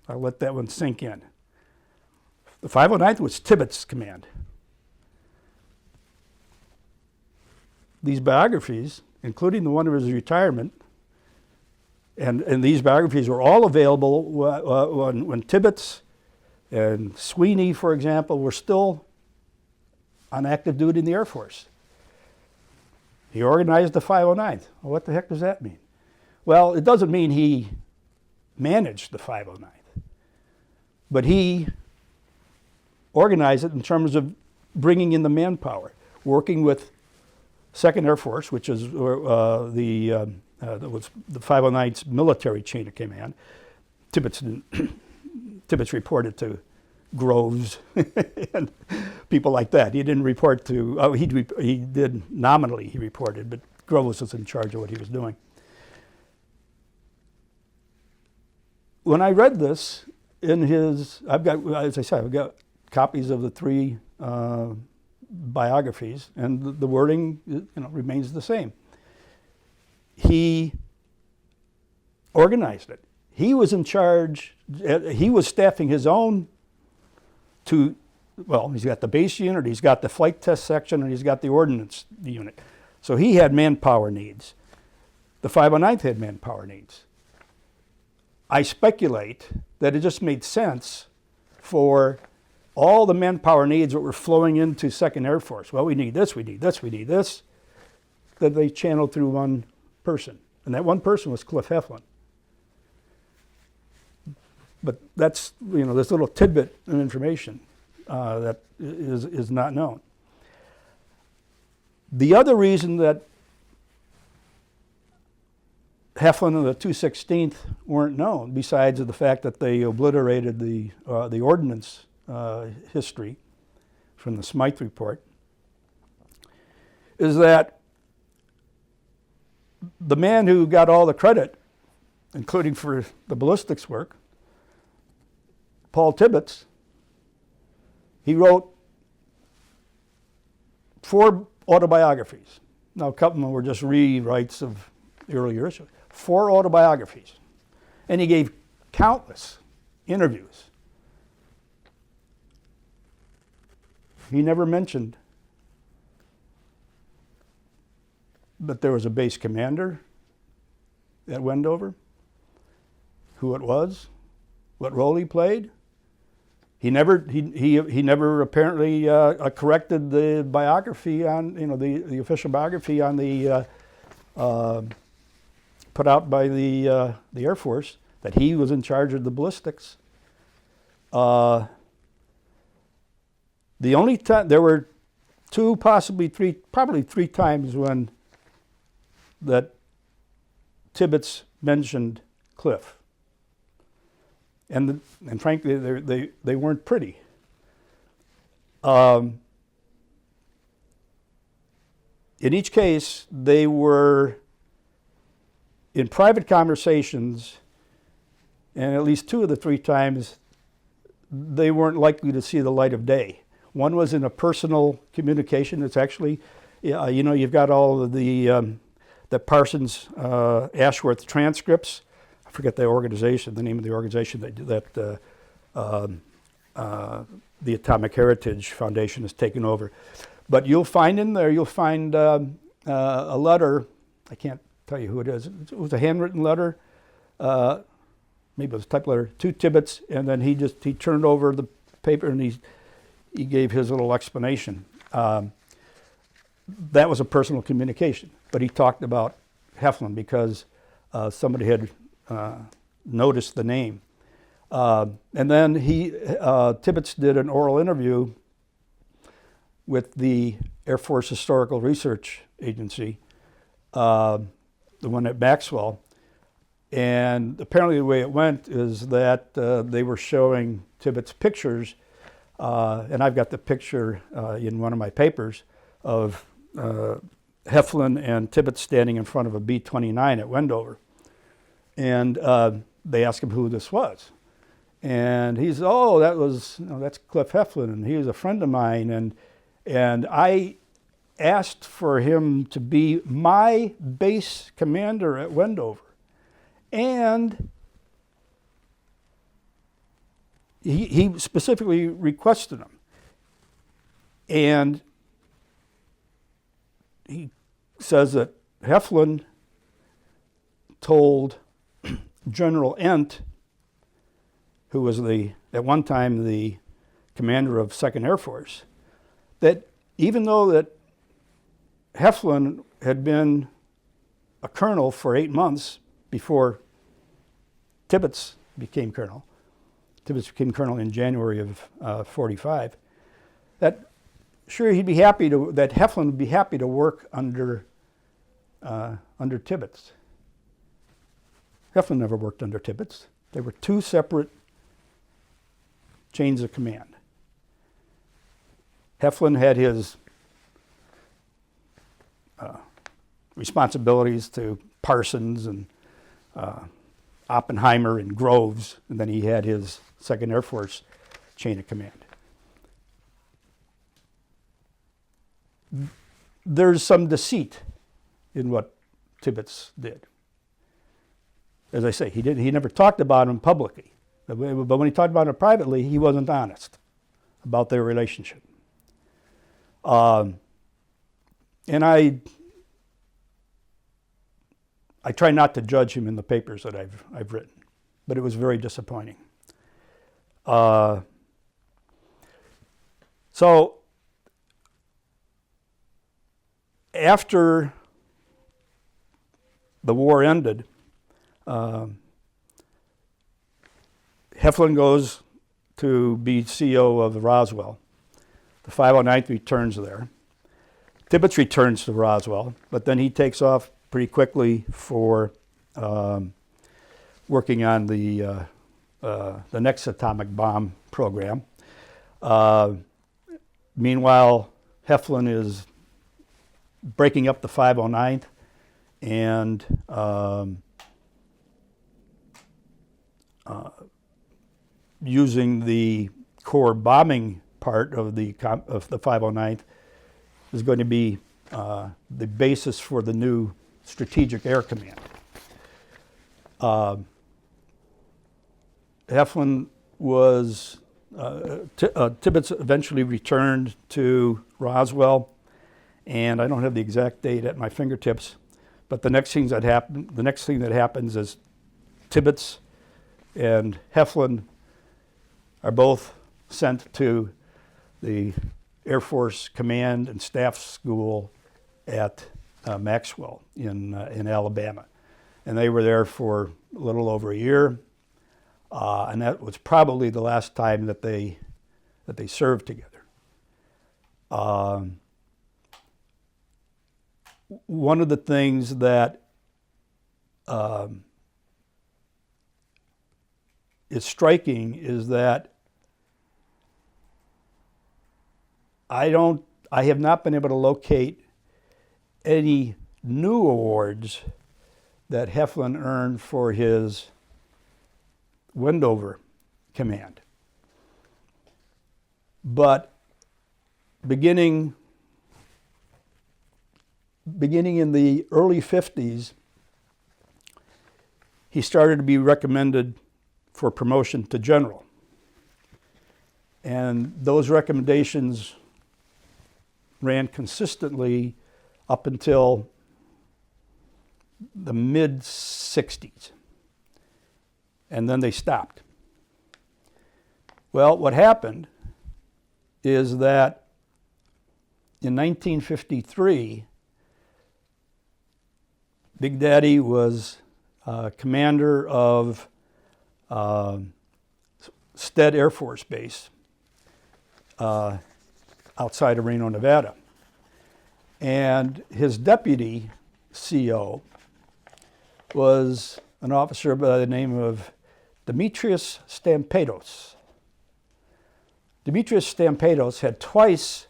S2: I'll let that one sink in. The 509th was Tibbets' command. These biographies, including the one of his retirement, and these biographies were all available when Tibbets and Sweeney, for example, were still on active duty in the Air Force. He organized the 509th. Well, what the heck does that mean? Well, it doesn't mean he managed the 509th, but he organized it in terms of bringing in the manpower, working with 2nd Air Force, which is was the 509th's military chain of command. Tibbets reported to Groves and people like that. He didn't report to, he did nominally, he reported, but Groves was in charge of what he was doing. When I read this in his, I've got, as I said, I've got copies of the three biographies, and the wording remains the same. He organized it. He was in charge, he was staffing his own he's got the base unit, he's got the flight test section, and he's got the ordnance unit. So he had manpower needs. The 509th had manpower needs. I speculate that it just made sense for all the manpower needs that were flowing into 2nd Air Force. Well, we need this, we need this, we need this, that they channeled through one person. And that one person was Cliff Heflin. But that's, this little tidbit of information that is not known. The other reason that Heflin and the 216th weren't known, besides the fact that they obliterated the Ordnance history from the Smythe report, is that the man who got all the credit, including for the ballistics work, Paul Tibbets, he wrote 4 autobiographies. Now, a couple of them were just rewrites of the earlier issues. 4 autobiographies. And he gave countless interviews. He never mentioned that there was a base commander at Wendover, who it was, what role he played. He never apparently corrected the biography on, the official biography on the put out by the Air Force, that he was in charge of the ballistics. The only time, there were 2, possibly 3, probably 3 times when that Tibbets mentioned Cliff. And frankly, they weren't pretty. in each case, they were in private conversations, and at least 2 of the 3 times, they weren't likely to see the light of day. One was in a personal communication. It's actually, you've got all of the Parsons Ashworth transcripts. I forget the name of the organization that the Atomic Heritage Foundation has taken over. But you'll find in there, a letter. I can't tell you who it is. It was a handwritten letter, maybe it was a typed letter, to Tibbets, and then he turned over the paper and he gave his little explanation. That was a personal communication, but he talked about Heflin because somebody had noticed the name. And then Tibbets did an oral interview with the Air Force Historical Research Agency, the one at Maxwell. And apparently the way it went is that they were showing Tibbets pictures, and I've got the picture in one of my papers of Heflin and Tibbets standing in front of a B-29 at Wendover. And they asked him who this was. And he said, that's Cliff Heflin, and he was a friend of mine. And I asked for him to be my base commander at Wendover. And he specifically requested him. And he says that Heflin told General Ent, who was at one time the commander of 2nd Air Force, that even though that Heflin had been a colonel for 8 months before Tibbets became colonel, Tibbets became colonel in January of 45, that sure that Heflin would be happy to work under Tibbets. Heflin never worked under Tibbets. They were 2 separate chains of command. Heflin had his responsibilities to Parsons and Oppenheimer and Groves, and then he had his 2nd Air Force chain of command. There's some deceit in what Tibbets did. As I say, he never talked about him publicly, but when he talked about him privately, he wasn't honest about their relationship. And I try not to judge him in the papers that I've written, but it was very disappointing. So after the war ended, Heflin goes to be CEO of the Roswell. The 509th returns there. Tibbets returns to Roswell, but then he takes off pretty quickly for working on the next atomic bomb program. Meanwhile, Heflin is breaking up the 509th and using the core bombing part of the 509th is going to be the basis for the new Strategic Air Command. Heflin was, Tibbets eventually returned to Roswell, and I don't have the exact date at my fingertips, but the next thing that happens is Tibbets and Heflin are both sent to the Air Force Command and Staff School at Maxwell in Alabama. And they were there for a little over a year, and that was probably the last time that they served together. One of the things that is striking is that I have not been able to locate any new awards that Heflin earned for his Wendover command. But beginning in the early 50s, he started to be recommended for promotion to general. And those recommendations ran consistently up until the mid-60s. And then they stopped. Well, what happened is that in 1953, Big Daddy was commander of Stead Air Force Base outside of Reno, Nevada. And his deputy CO was an officer by the name of Demetrius Stampedos. Demetrius Stampedos had twice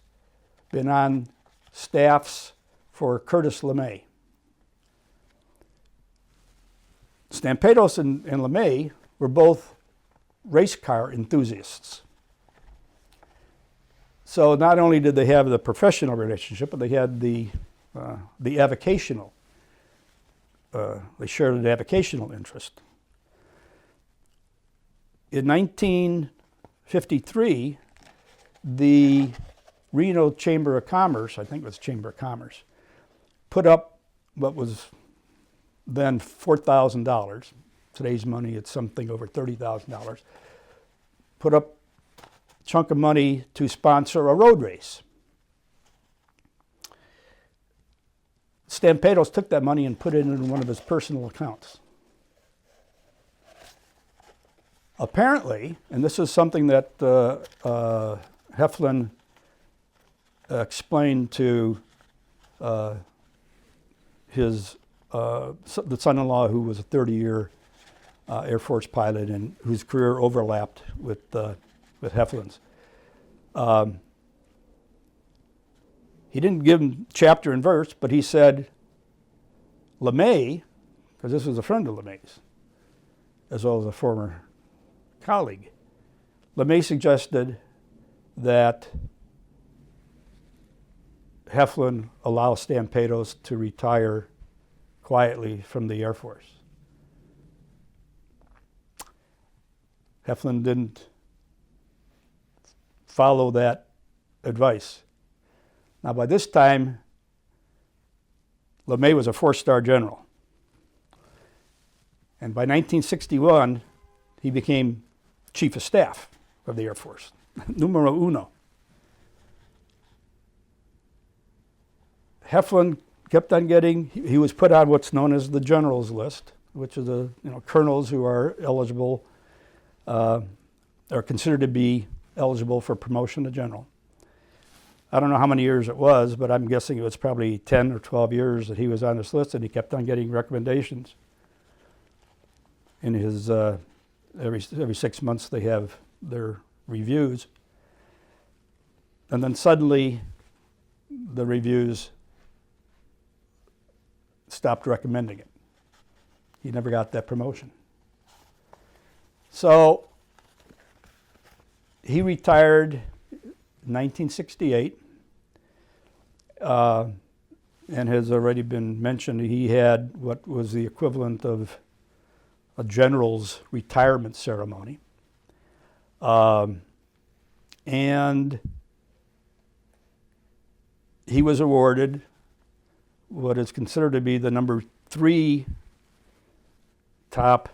S2: been on staffs for Curtis LeMay. Stampedos and LeMay were both race car enthusiasts. So not only did they have the professional relationship, but they had the avocational. They shared an avocational interest. In 1953, the Reno Chamber of Commerce, I think it was Chamber of Commerce, put up what was then $4,000. Today's money, it's something over $30,000. Put up a chunk of money to sponsor a road race. Stampedos took that money and put it in one of his personal accounts. Apparently, and this is something that Heflin explained to the son-in-law, who was a 30-year Air Force pilot and whose career overlapped with Heflin's. He didn't give him chapter and verse, but he said, LeMay, because this was a friend of LeMay's, as well as a former colleague, LeMay suggested that Heflin allow Stampedos to retire quietly from the Air Force. Heflin didn't follow that advice. Now, by this time, LeMay was a 4-star general. And by 1961, he became Chief of Staff of the Air Force, numero uno. Heflin kept on getting, he was put on what's known as the generals list, which is colonels who are eligible, are considered to be eligible for promotion to general. I don't know how many years it was, but I'm guessing it was probably 10 or 12 years that he was on this list, and he kept on getting recommendations. In his, every 6 months they have their reviews. And then suddenly the reviews stopped recommending it. He never got that promotion. So he retired in 1968, and has already been mentioned, he had what was the equivalent of a general's retirement ceremony. And he was awarded what is considered to be the number 3 top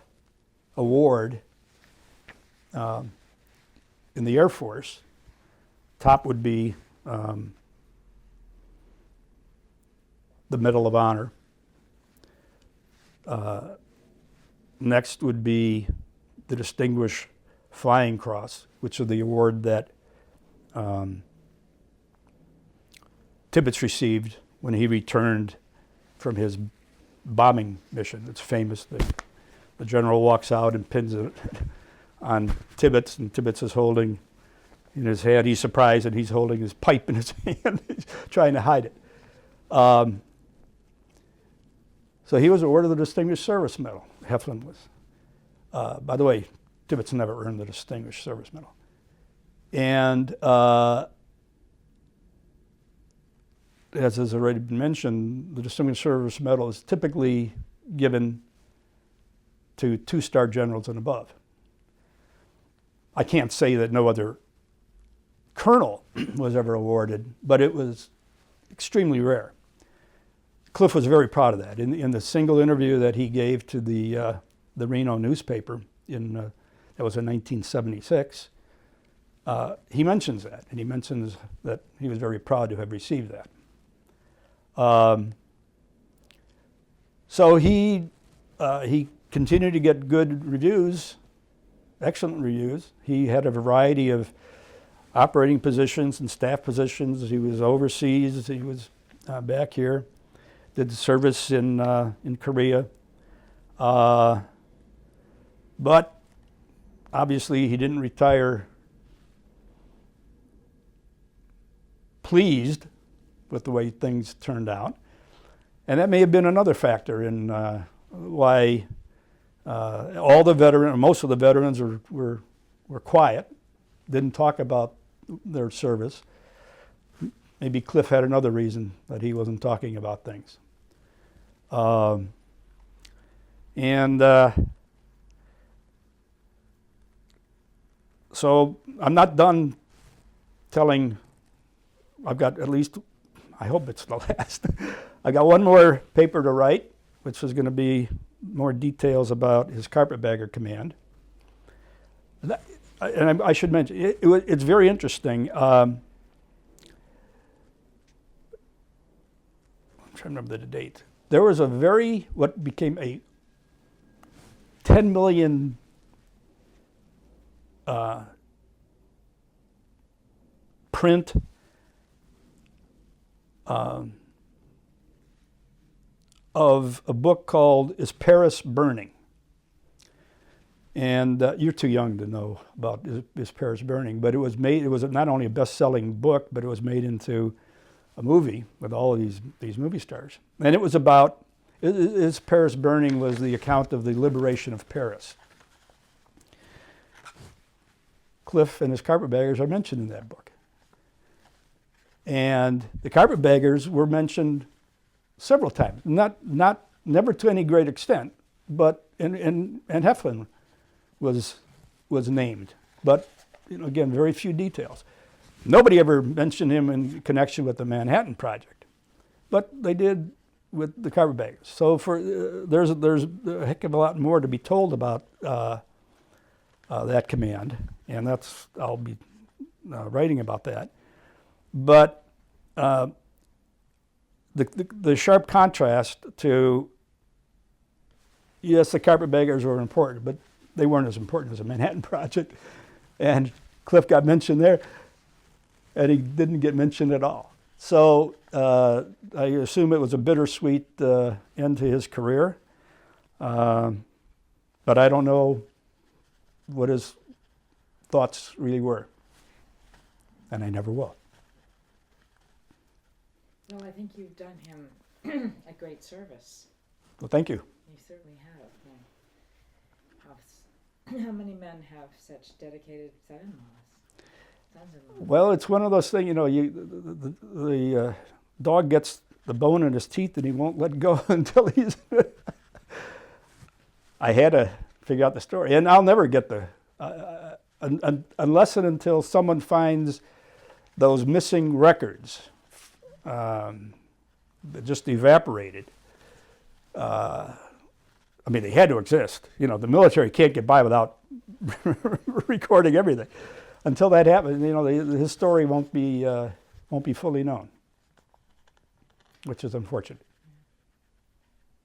S2: award in the Air Force. Top would be the Medal of Honor. Next would be the Distinguished Flying Cross, which is the award that Tibbets received when he returned from his bombing mission. It's famous that the general walks out and pins it on Tibbets, and Tibbets is holding in his hand. He's surprised, and he's holding his pipe in his hand, he's trying to hide it. So he was awarded the Distinguished Service Medal. Heflin was. By the way, Tibbets never earned the Distinguished Service Medal. And as has already been mentioned, the Distinguished Service Medal is typically given to 2-star generals and above. I can't say that no other colonel was ever awarded, but it was extremely rare. Cliff was very proud of that. In the single interview that he gave to the Reno newspaper that was in 1976, he mentions that, and he mentions that he was very proud to have received that. So he continued to get good reviews, excellent reviews. He had a variety of operating positions and staff positions. He was overseas. He was back here. Did the service in Korea. But obviously he didn't retire pleased with the way things turned out. And that may have been another factor in why all the veterans, most of the veterans were quiet, didn't talk about their service. Maybe Cliff had another reason that he wasn't talking about things. So I'm not done telling. I've got at least, I hope it's the last. I got one more paper to write, which is going to be more details about his Carpetbagger command. And I should mention, it's very interesting. I'm trying to remember the date. There was what became a 10 million print of a book called Is Paris Burning? And you're too young to know about Is Paris Burning, but it was not only a best-selling book, but it was made into a movie with all of these movie stars. And it was about, Is Paris Burning was the account of the liberation of Paris. Cliff and his Carpetbaggers are mentioned in that book. And the Carpetbaggers were mentioned several times, never to any great extent, but and Heflin was named, but again, very few details. Nobody ever mentioned him in connection with the Manhattan Project, but they did with the Carpetbaggers. So there's a heck of a lot more to be told about that command, and I'll be writing about that. But the sharp contrast to, yes, the Carpetbaggers were important, but they weren't as important as the Manhattan Project. And Cliff got mentioned there, and he didn't get mentioned at all. So I assume it was a bittersweet end to his career. But I don't know what his thoughts really were. And I never will.
S1: Well, I think you've done him a great service.
S2: Well, thank you.
S1: You certainly have. How many men have such dedicated son-in-laws?
S2: Well, it's one of those things, the dog gets the bone in his teeth and he won't let go until he's... I had to figure out the story. And I'll never get unless and until someone finds those missing records that just evaporated. They had to exist. The military can't get by without recording everything. Until that happens, his story won't be fully known, which is unfortunate.